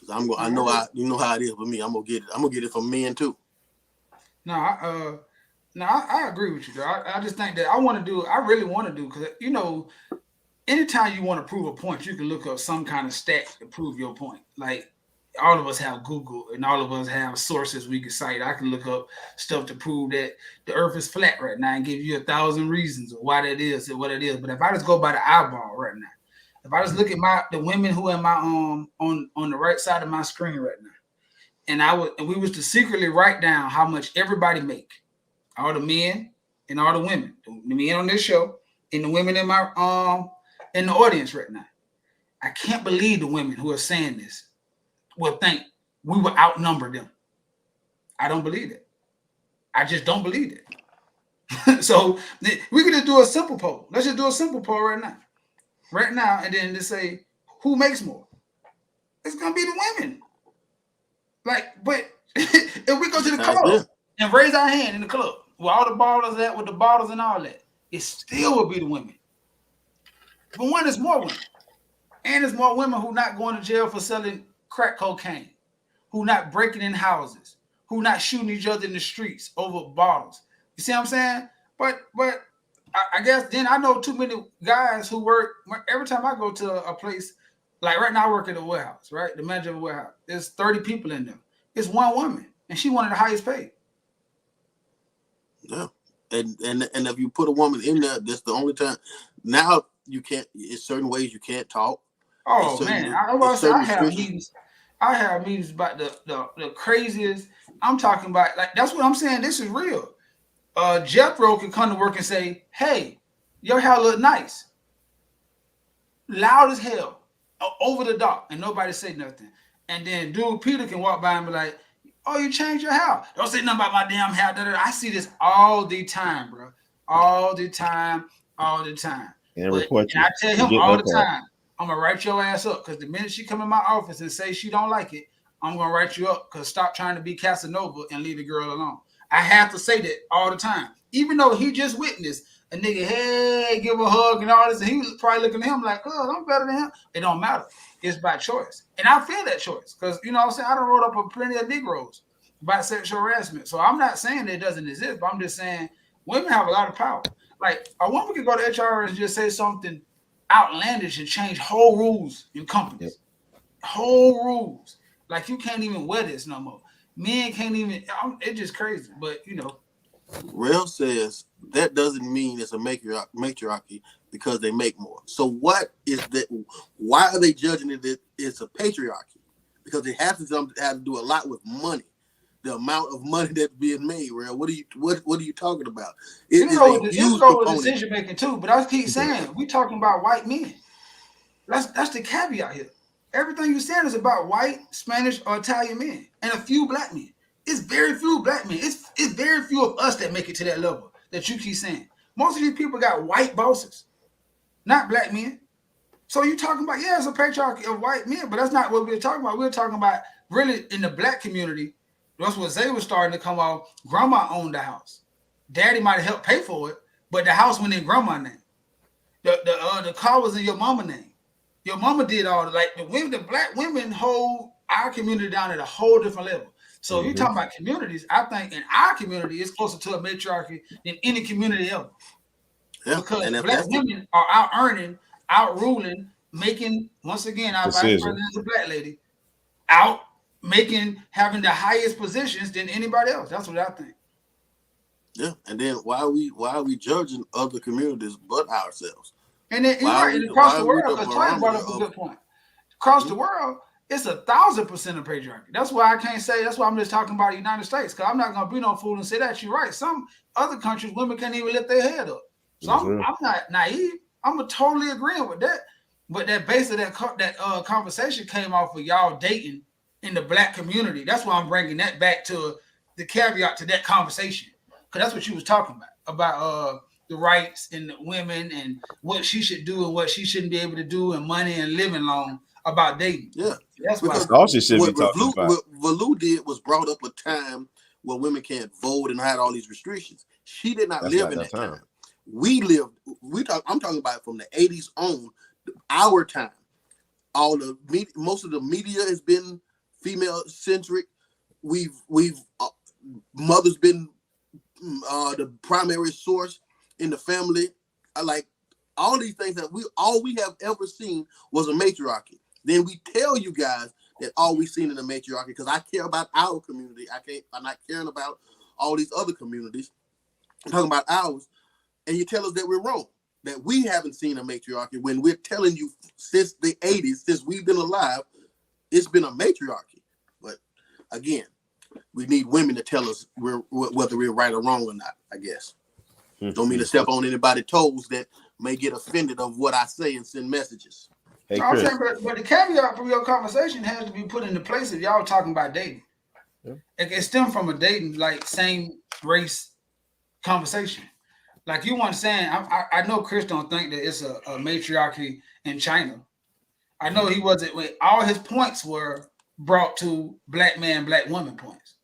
You know how it is with me. I'm gonna get it from men too. No, I agree with you, though. I just think that I really want to do, because, anytime you want to prove a point, you can look up some kind of stat to prove your point. Like, all of us have Google, and all of us have sources we can cite. I can look up stuff to prove that the earth is flat right now and give you 1,000 reasons of why that is and what it is. But if I just go by the eyeball right now, if I just look at the women who are in my on the right side of my screen right now, and we was to secretly write down how much everybody make, all the men and all the women, the men on this show and the women in my in the audience right now, I can't believe the women who are saying this will think we will outnumber them. I don't believe it. I just don't believe it. So we can just do a simple poll. Let's just do a simple poll right now, and then just say who makes more. It's gonna be the women. Like, but if we go to the club and raise our hand in the club where all the bottles at, with the bottles and all that, it still will be the women. But one is more women, and there's more women who not going to jail for selling crack cocaine, who not breaking in houses, who not shooting each other in the streets over bottles. You see what I'm saying? But I guess then I know too many guys who work. Every time I go to a place, like right now I work at a warehouse, right? The manager of a warehouse. There's 30 people in there. It's one woman, and she one of the highest paid. Yeah, and if you put a woman in there, that's the only time. Now you can't. In certain ways you can't talk. Oh man, I have meetings about the craziest. I'm talking about, like, that's what I'm saying. This is real. Jethro can come to work and say, "Hey, your hair look nice," loud as hell, over the dock, and nobody say nothing. And then dude Peter can walk by and be like, "Oh, you changed your hair. Don't say nothing about my damn hair." I see this all the time, bro. All the time. And I tell him all the time, I'm gonna write your ass up, because the minute she come in my office and say she don't like it, I'm gonna write you up, because stop trying to be Casanova and leave the girl alone. I have to say that all the time, even though he just witnessed a nigga, hey, give a hug and all this, and he was probably looking at him like, "Oh, I'm better than him." It don't matter. It's by choice, and I feel that choice, because what I'm saying, I done wrote up a plenty of Negroes about sexual harassment. So I'm not saying that it doesn't exist, but I'm just saying women have a lot of power. Like, a woman could go to HR and just say something outlandish and change whole rules in companies. Yep. Whole rules. Like, you can't even wear this no more. Men can't even. It's just crazy. But Rail says that doesn't mean it's a matriarchy because they make more. So what is that? Why are they judging it that it's a patriarchy? Because it has to do a lot with money. The amount of money that's being made, Rail. What are you talking about? It is a huge component. Decision making too. But I keep saying we talking about white men. That's the caveat here. Everything you're saying is about white, Spanish, or Italian men, and a few black men. It's very few black men. It's very few of us that make it to that level that you keep saying. Most of these people got white bosses, not black men. So you're talking about, it's a patriarchy of white men, but that's not what we're talking about. We're talking about really in the black community. That's what Zay was starting to come off. Grandma owned the house. Daddy might have helped pay for it, but the house went in grandma's name. The car was in your mama's name. Your mama did all the women, the black women hold our community down at a whole different level. So if you're talking about communities, I think in our community it's closer to a matriarchy than any community ever. Yeah, Because and black women are out earning, out ruling, making once again our vice president is a black lady, out making having the highest positions than anybody else. That's what I think. Yeah, and then why are we judging other communities but ourselves? And then you're right, and across the world, because Toya brought up a good point. Across the world, it's 1,000% of patriarchy. That's why I can't say. That's why I'm just talking about the United States, because I'm not gonna be no fool and say that. You're right. Some other countries, women can't even lift their head up. So I'm not naive. I'm totally agreeing with that. But that base of that conversation came off of y'all dating in the black community. That's why I'm bringing that back to the caveat to that conversation, because that's what you was talking about the rights and the women and what she should do and what she shouldn't be able to do and money and living long about dating. Yeah, that's because what Valu did was brought up a time where women can't vote and had all these restrictions. She did not live in that time. We lived. I'm talking about from the 80s on, our time. Most of the media has been female centric. We've mother's been the primary source in the family. I like all these things that all we have ever seen was a matriarchy. Then we tell you guys that all we've seen in the matriarchy, because I care about our community. I'm not caring about all these other communities. I'm talking about ours. And you tell us that we're wrong, that we haven't seen a matriarchy, when we're telling you since the 80s, since we've been alive, it's been a matriarchy. But again, we need women to tell us whether we're right or wrong or not, I guess. Don't mean to step on anybody's toes that may get offended of what I say and send messages. Hey, I'm saying, but the caveat for your conversation has to be put into place if y'all talking about dating. Yeah. It stems from a dating, same race conversation. Like you weren't saying, I know Chris don't think that it's a matriarchy in China. I know he wasn't. All his points were brought to black man, black woman points.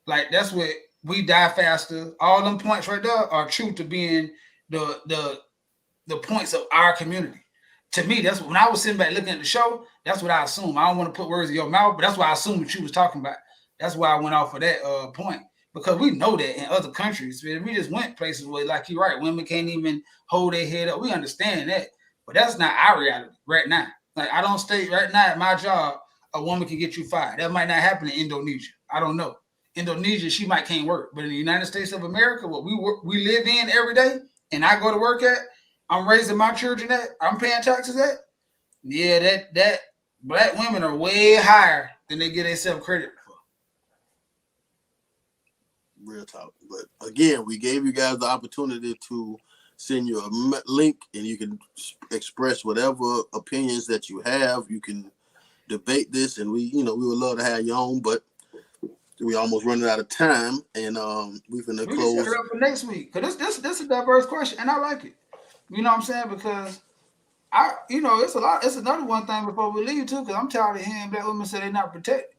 Like that's what we die faster. All them points right there are true to being the points of our community. To me, that's when I was sitting back looking at the show. That's what I assumed. I don't want to put words in your mouth, but that's what I assumed what you was talking about. That's why I went off of that point. Because we know that in other countries, we just went places where, like you're right, women can't even hold their head up. We understand that, but that's not our reality right now. Like I don't state right now at my job, a woman can get you fired. That might not happen in Indonesia. I don't know. Indonesia, she might can't work, but in the United States of America, what we live in every day, and I go to work at, I'm raising my children at, I'm paying taxes at. Yeah, that black women are way higher than they get themselves credit. Real talk. But again, we gave you guys the opportunity to send you a link, and you can express whatever opinions that you have. You can debate this, and we would love to have you on, but we almost running out of time, and we're gonna close. We set it up for next week, because this is a diverse question, and I like it. You know what I'm saying? Because it's another one thing before we leave too, because I'm tired of hearing black women say they're not protected.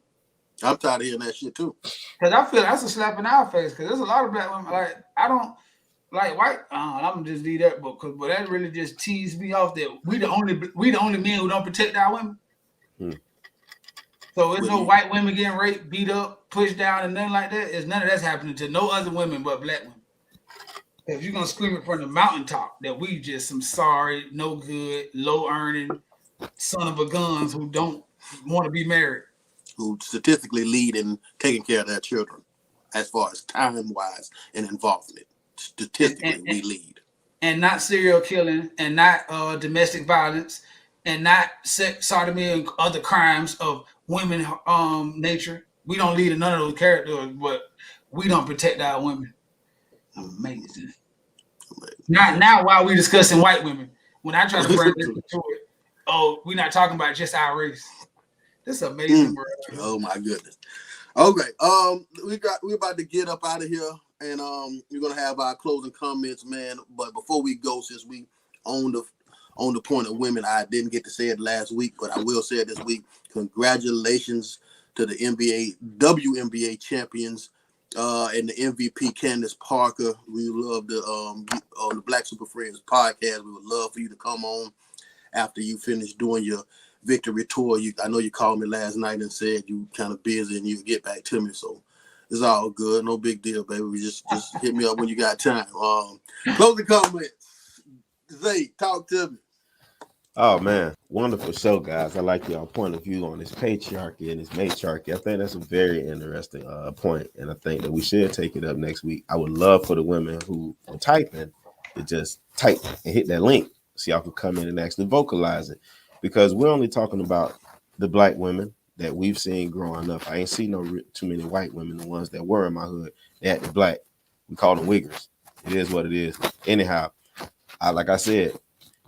I'm tired of hearing that shit too. Because I feel that's a slap in our face. Because there's a lot of black women I don't like white. I'm gonna just leave that, but that really just teased me off that we the only men who don't protect our women. So there's no white women getting raped, beat up, pushed down, and nothing like that. It's none of that's happening to no other women but black women. If you're gonna scream it from the mountaintop that we just some sorry, no good, low earning son of a guns who don't want to be married, who statistically lead in taking care of their children as far as time-wise and involvement. Statistically, we lead. And not serial killing, and not domestic violence, and not sodomy and other crimes of women nature. We don't lead in none of those characters, but we don't protect our women. Amazing. Not now while we're discussing white women. When I try to bring this to it, we're not talking about just our race. This is amazing, bro. Oh my goodness. Okay. We're about to get up out of here, and we're gonna have our closing comments, man. But before we go, since we on the point of women, I didn't get to say it last week, but I will say it this week. Congratulations to the WNBA champions and the MVP Candace Parker. We love the Black Super Friends podcast. We would love for you to come on after you finish doing your victory tour. I know you called me last night and said you kind of busy and you get back to me. So it's all good. No big deal, baby. We just hit me up when you got time. Closing comments. Zay, talk to me. Oh man, wonderful show, guys. I like your point of view on this patriarchy and this matriarchy. I think that's a very interesting point, and I think that we should take it up next week. I would love for the women who are typing to just type and hit that link so y'all can come in and actually vocalize it, because we're only talking about the black women that we've seen growing up. I ain't seen too many white women. The ones that were in my hood, they acted black. We call them wiggers. It is what it is. Anyhow, like I said,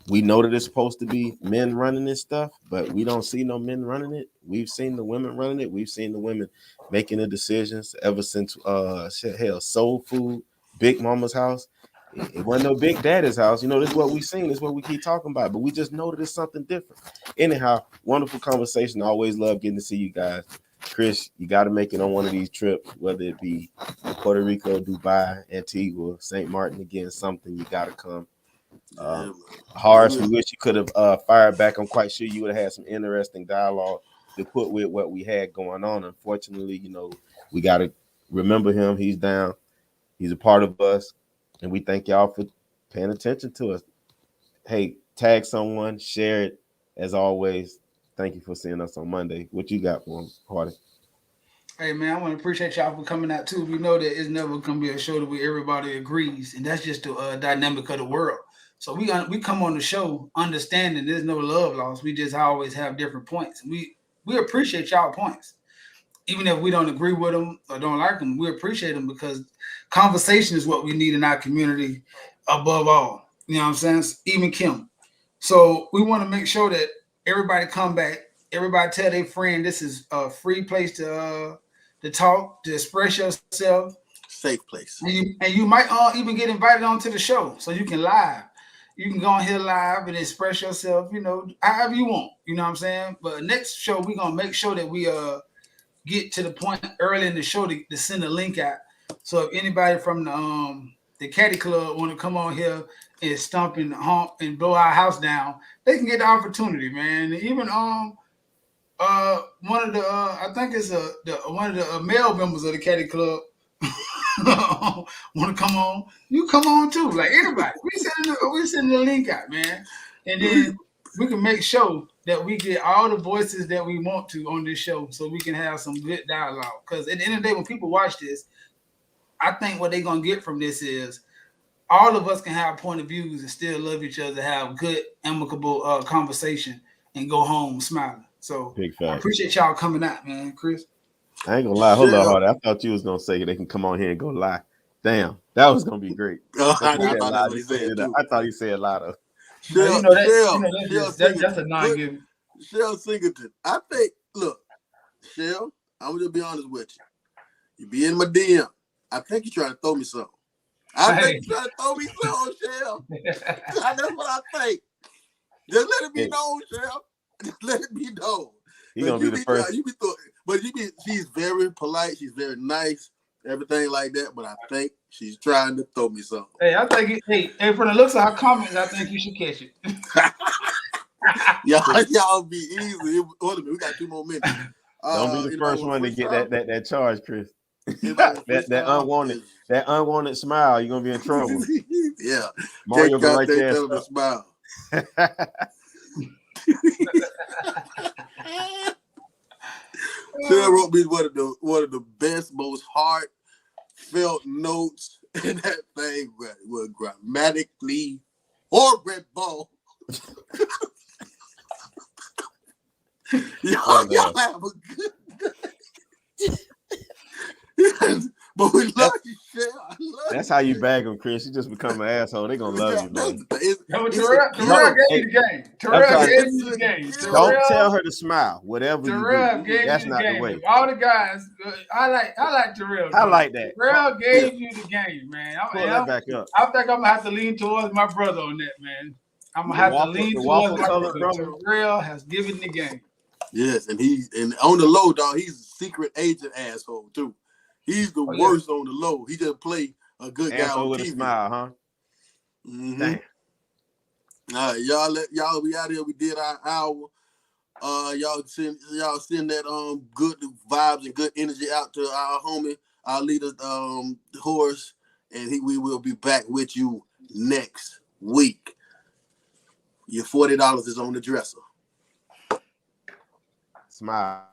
we know that it's supposed to be men running this stuff, but we don't see no men running it. We've seen the women running it. We've seen the women making the decisions ever since Soul Food, Big Mama's house. It wasn't no Big Daddy's house. You know, this is what we seen. This is what we keep talking about. But we just know that it's something different. Anyhow, wonderful conversation. I always love getting to see you guys. Chris, you got to make it on one of these trips, whether it be Puerto Rico, Dubai, Antigua, St. Martin again, something you got to come. Horace, we wish you could have fired back. I'm quite sure you would have had some interesting dialogue to put with what we had going on. Unfortunately, you know, we got to remember him. He's down. He's a part of us. And we thank y'all for paying attention to us. Hey, tag someone, share it. As always, thank you for seeing us on Monday. What you got for him, Hardy? Hey man, I want to appreciate y'all for coming out too. We know that it's never gonna be a show that where everybody agrees, and that's just the dynamic of the world. So we come on the show understanding there's no love lost. We just always have different points. We appreciate y'all points, even if we don't agree with them or don't like them. We appreciate them because conversation is what we need in our community above all. You know what I'm saying? Even Kim. So we want to make sure that everybody come back. Everybody tell their friend this is a free place to talk, to express yourself. Safe place. And you might even get invited onto the show so you can live. You can go on here live and express yourself, you know, however you want. You know what I'm saying? But next show, we're going to make sure that we get to the point early in the show to send a link out. So if anybody from the Caddy Club want to come on here and stomp and hump and blow our house down, they can get the opportunity, man. And even one of the I think it's one of the male members of the Caddy Club want to come on, you come on too. Like anybody, we sending the link out, man, and then we can make sure that we get all the voices that we want to on this show, so we can have some good dialogue. Because at the end of the day, when people watch this, I think what they're gonna get from this is all of us can have point of views and still love each other, have good, amicable conversation, and go home smiling. So I appreciate y'all coming out, man, Chris. I ain't gonna lie. Hold on, Hardy. I thought you was gonna say they can come on here and go lie. Damn, that was gonna be great. I thought that's what he said too. I thought he said lie though. That's a non-given. Shell Singleton. I think, look, Shell, I'm gonna be honest with you. You be in my DM. I think you're trying to throw me something. I think you're trying to throw me something, Shell. That's what I think. Just let it be known, Shell. Just let it be known. He's gonna be the first. She's very polite. She's very nice. Everything like that. But I think she's trying to throw me something. Hey, I think from the looks of her comments, I think you should catch it. y'all be easy. We got 2 more minutes. Don't be the first one to get that charge, Chris. that unwanted smile, you're gonna be in trouble. Yeah, Mario go right there. Smile. Sarah wrote me one of the best, most heartfelt notes in that thing. Was grammatically horrible. y'all have a good day. But we love you, Shell. That's how you bag them, Chris. You just become an asshole. They're gonna love you, man. Terrell gave you the game. Terrell gave you the game. Don't tell her to smile. Whatever Terrell you do, that's not the way. All the guys, I like Terrell. I like that. Terrell gave you the game, man. Pull that back up. I think I'm gonna have to lean towards my brother on that, man. I'm gonna have to lean towards my brother. Terrell has given the game. Yes, and on the low, dog, he's a secret agent asshole too. He's the worst on the low. He just play a good guy on with TV. A smile, huh? Mm-hmm. Damn. All right, y'all we out here. We did our hour. Y'all send that good vibes and good energy out to our homie, our leader, Horace, and we will be back with you next week. Your $40 is on the dresser. Smile.